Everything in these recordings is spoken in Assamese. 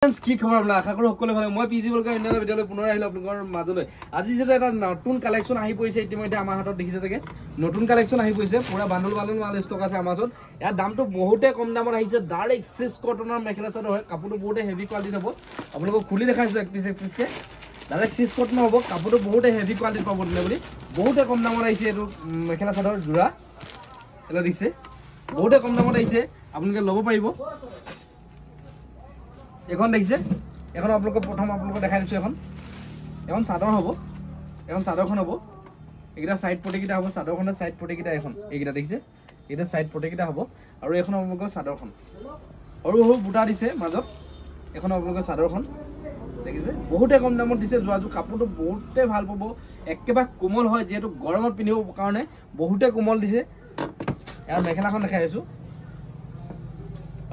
কি খবৰ আপোনাক আশা কৰো সকলোৱে ভালে মই পিজি বলকা ইন্ডিয়াৰ ভিডিঅ'লৈ পুনৰ আহিলো আপোনালোকৰ মাজলৈ আজি যেটা এটা নতুন কালেকচন আহি পৰিছে ইতিমধ্যে আমাৰ হাতত দেখিছে থাকে নতুন কালেকচন আহি পৰিছে পুৰা বান্ডল মাল ষ্টক আছে আমাৰ ওচৰত ইয়াৰ দামটো বহুতে কম দামত আহিছে ডাইৰেক্ট সিস কটনৰ মেখেলা চাদৰ হয় কাপোৰটো বহুতে হেভি কোৱালিটি হ'ব আপোনালোকক খুলি দেখাইছো এক piece K direct cis cotton হ'ব কাপোৰটো বহুতে হেভি কোৱালিটি পাব বুলি বহুতে কম দামত আহিছে এটো মেখেলা চাদৰ জোৰা এটা দিছে বহুতে কম দামত আহিছে আপোনালোকে ল'ব পাৰিব এখন দেখিছে এখন আপোনালোকক প্ৰথম আপোনালোকক দেখাই দিছো এখন চাদৰ হ'ব এখন চাদৰখন হ'ব এইটা সাইড পটিকিটা হ'ব চাদৰখনৰ সাইড পটিকিটা এখন এইটা দেখিছে এটা সাইড পটিকিটা হ'ব আৰু এখন আপোনালোকৰ চাদৰখন আৰু বুটা দিছে মাজত এখন আপোনালোকৰ চাদৰখন দেখিছে বহুতে কম দামত দিছে যোৱাজু কাপোৰটো বহুতে ভাল পাব একেবাৰে কোমল হয় যেহেতু গৰমত পিন্ধিব কাৰণে বহুতে কোমল দিছে ইয়াৰ মেখেলাখন দেখাই আছো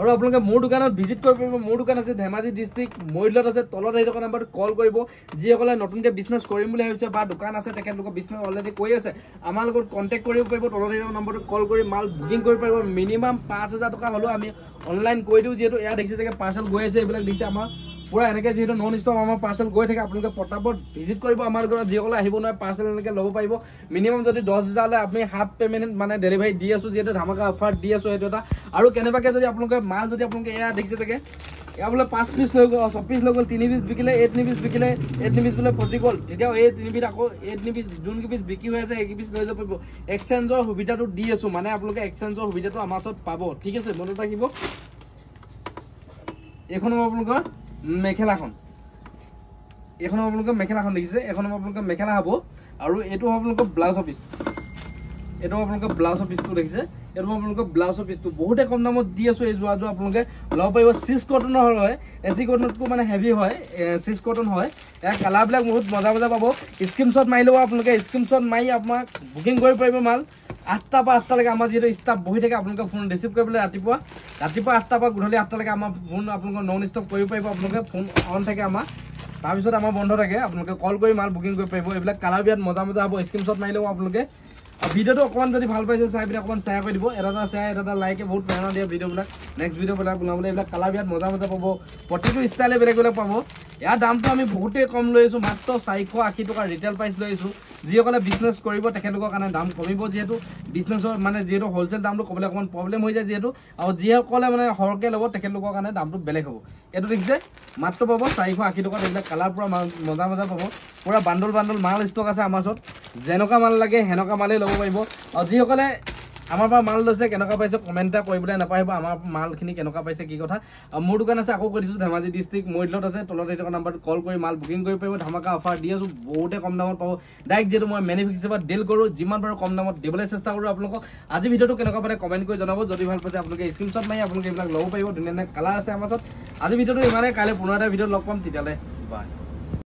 আৰু আপোনালোকে মোৰ দোকানত ভিজিট কৰিব পাৰিব মোৰ দোকান আছে ধেমাজি ডিস্ট্ৰিক্ট মইলত আছে তলত এই দোকান নম্বৰটো কল কৰিব যিসকলে নতুনকৈ বিজনেছ কৰিম বুলি ভাবিছে বা দোকান আছে তেখেতলোকৰ বিজনেছ অলৰেডি কৰি আছে আমাৰ লগত কন্টেক্ট কৰিব পাৰিব তলত এই নম্বৰটো কল কৰি মাল বুকিং কৰিব পাৰিব মিনিমাম 5000 টকা হ'লেও আমি অনলাইন কৰি দিওঁ যেহেতু এয়া দেখিছে যে পাৰ্সেল গৈ আছে এইবিলাক দেখিছে আমাৰ পুৰা এনেকৈ যেহেতু নন ষ্টপ আমাৰ পাৰ্সেল গৈ থাকে আপোনালোকে পটাপট ভিজিট কৰিব আমাৰ ঘৰত যিসকলে আহিব নোৱাৰে পাৰ্সেল এনেকৈ ল'ব পাৰিব মিনিমাম যদি 10000 লৈ আপুনি হাফ পেমেন্ট মানে ডেলিভাৰী দি আছো যেহেতু ধামাকা অফাৰ দি আছো সেইটো এটা আৰু কেনেবাকৈ যদি আপোনালোকে মাল যদি আপোনালোকে এয়া দেখিছে থাকে এয়া বোলে 5 পিস লৈ গ'ল 6 পিস লৈ গ'ল 3 পিস বিকিলে 8 পিস বিকিলে 8 পিস বোলে পচি গ'ল তেতিয়া এই 3 পিস আকৌ 8 পিস যোন পিস বিকি হৈ আছে 1 পিস লৈ যাব পাৰিব এক্সচেঞ্জৰ সুবিধাটো দি আছো মানে আপোনালোকে এক্সচেঞ্জৰ সুবিধাটো আমাৰ ওচৰত পাব ঠিক আছে মনত ৰাখিব এখন আপোনালোকৰ মেখেলাখন এখন আপোনালোকৰ মেখেলাখন দেখিছে এখন আপোনালোকৰ মেখেলা হ'ব আৰু এটো আপোনালোকৰ ব্লাউজ পিস এটো আপোনালোকৰ ব্লাউজ পিসটো দেখিছে এটো আপোনালোকৰ ব্লাউজ পিসটো বহুতে কম দামত দি আছো এই যোৱা আপোনালোকে লব পাৰিব সিস কটনৰ হয় এসি কটনতকো মানে হেভি হয় সিস কটন হয় এয়া কালাৰ বিলাক বহুত মজা মজা পাব স্ক্ৰিনশ্বট মাৰি লব আপোনালোকে স্ক্ৰিনশ্বট মাৰি আপোনাক বুকিং কৰিব পাৰিব মাল 8টা পৰা 8টা লৈকে আমাৰ যেটো ষ্টাফ বহি থাকে আপোনালোকে ফোন ৰিসিভ কৰিবলৈ ৰাতিপুৱা 8টা পৰা গধূলি 8টা লৈকে আমাৰ ফোন আপোনালোকৰ নন ষ্টপ কৰিব পাৰিব আপোনালোকে ফোন অন থাকে আমাৰ তাৰ পিছত আমাৰ বন্ধ থাকে আপোনালোকে কল কৰি মাল বুকিং কৰিব পাৰিব এইবিলাক কালাৰ বিয়াত মজা মজা হ'ব স্ক্ৰিনশ্বট মাৰি লব আপোনালোকে ভিডিওটো অকমান যদি ভাল পাইছে চাই পিনে অকমান শেয়াৰ কৰি দিব এটা শেয়াৰ এটা লাইকে বহুত প্ৰেৰণা দিয়ে ভিডিওবিলাক নেক্সট ভিডিওবিলাক বনাবলৈ এইবিলাক কালাৰ বিয়াত মজা মজা পাব প্ৰতিটো ষ্টাইলে বেলেগ বেলেগ পাব ইয়াৰ দামটো আমি বহুতে কম লৈ আছো মাত্ৰ 480 টকা ৰিটেল প্ৰাইস লৈ আছো যিসকলে বিজনেছ কৰিব তেখেতলোকৰ কাৰণে দাম কমিব যেহেতু বিজনেছৰ মানে যেহেতু হোলসেল দামটো ক'বলৈ অকমান প্ৰব্লেম হৈ যায় যেহেতু আৰু যিসকলে মানে হৰকে ল'ব তেখেতলোকৰ কাৰণে দামটো বেলেগ হ'ব এইটো দেখিছে মাত্ৰ পাব 480 টকা এইবিলাক কালাৰ পুৰা মজা মজা পাব পুৰা বান্ডল মাল ষ্টক আছে আমাৰ ওচৰত যেনেকুৱা মাল লাগে হেনকা মালেই ল'ব পাৰিব আৰু যিসকলে আমাৰ পৰা মাল লৈছে কেনেকুৱা পাইছে কমেন্ট এটা কৰিবলৈ নাপাহিব আমাৰ মালখিনি কেনেকুৱা পাইছে কি কথা মোৰ দোকান আছে আকৌ কৈ দিছো ধেমাজি ডিস্ট্ৰিক্ট মইলত আছে তলত এই নম্বৰটো কল কৰি মাল বুকিং কৰিব পাৰিব ধামাকা অফাৰ দি আছো বহুতে কম দামত পাব ডাইৰেক্ট যেটো মই মেনুফেকচাৰত ডিল কৰো যিমান পাৰো কম দামত দিবলৈ চেষ্টা কৰো আপোনালোকক আজি ভিডিওটো কেনেকুৱা পালে কমেন্ট কৰি জনাব যদি ভাল পাইছে আপোনালোকে স্ক্ৰিনশ্বট মাৰি আপোনালোকে এইবিলাক ল'ব পাৰিব ধুনীয়া কালাৰ আছে আমাৰ ওচৰত আজি ভিডিওটো ইমানে কাইলৈ পুনৰ এটা ভিডিঅ লগ পাম তেতিয়ালে বাই